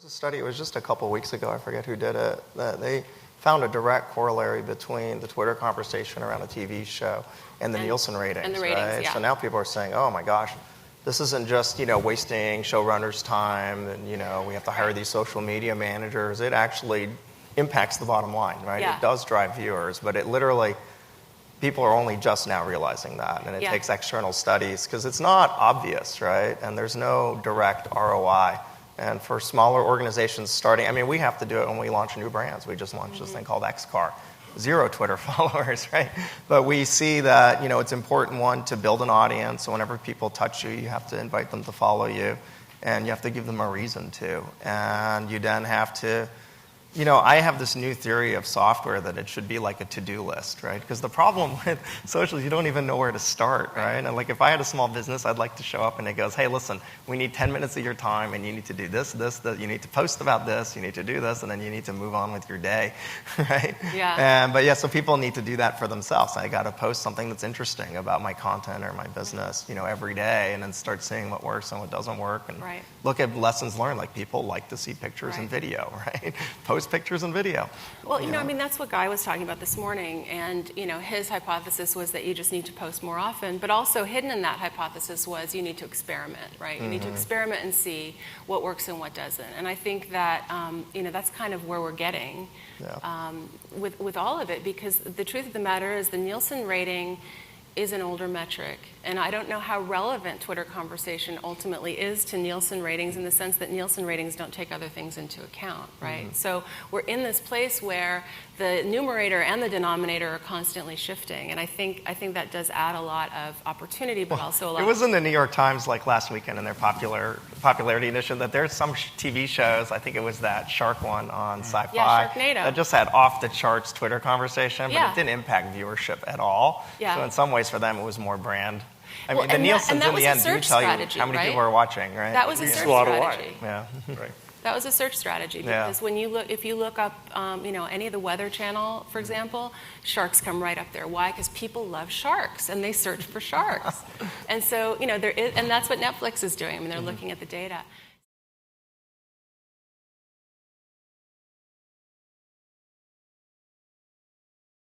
A study, it was just a couple weeks ago, I forget who did it, that they found a direct corollary between the Twitter conversation around a TV show and the Nielsen ratings. And the ratings, right? yeah. So now people are saying, oh my gosh, this isn't just, wasting showrunners' time and, we have to hire these social media managers. It actually impacts the bottom line, right? Yeah. It does drive viewers, but it literally, people are only just now realizing that, and it takes external studies because it's not obvious, right? And there's no direct ROI. And for smaller organizations starting, we have to do it when we launch new brands. We just launched this thing called XCar. 0 Twitter followers, right? But we see that, it's important, one, to build an audience. So whenever people touch you, you have to invite them to follow you, and you have to give them a reason to. And you then have to, I have this new theory of software that it should be like a to-do list, right? Because the problem with social is you don't even know where to start, right? And like if I had a small business, I'd like to show up and it goes, hey, listen, we need 10 minutes of your time and you need to do this, you need to post about this, you need to do this, and then you need to move on with your day, right? Yeah. So people need to do that for themselves. I got to post something that's interesting about my content or my business, every day, and then start seeing what works and what doesn't work, and look at lessons learned. Like people like to see pictures and video, right? Post pictures and video. Well, that's what Guy was talking about this morning, and his hypothesis was that you just need to post more often, but also hidden in that hypothesis was you need to experiment, right? You need to experiment and see what works and what doesn't. And I think that that's kind of where we're getting with all of it, because the truth of the matter is the Nielsen rating is an older metric, and I don't know how relevant Twitter conversation ultimately is to Nielsen ratings, in the sense that Nielsen ratings don't take other things into account, right? So we're in this place where the numerator and the denominator are constantly shifting, and I think that does add a lot of opportunity, but also a lot. It was in the New York Times like last weekend in their popularity edition that there's some TV shows. I think it was that shark one on Sci-Fi. Yeah, Sharknado. That just had off the charts Twitter conversation, but it didn't impact viewership at all. Yeah. So in some ways for them it was more brand. Well, the Nielsen's in the end do tell you how many people are watching, right? That was a search strategy. Yeah. Right. That was a search strategy, because when if you look up, any of the Weather Channel, for example, sharks come right up there. Why? Because people love sharks and they search for sharks, and so and that's what Netflix is doing. They're looking at the data.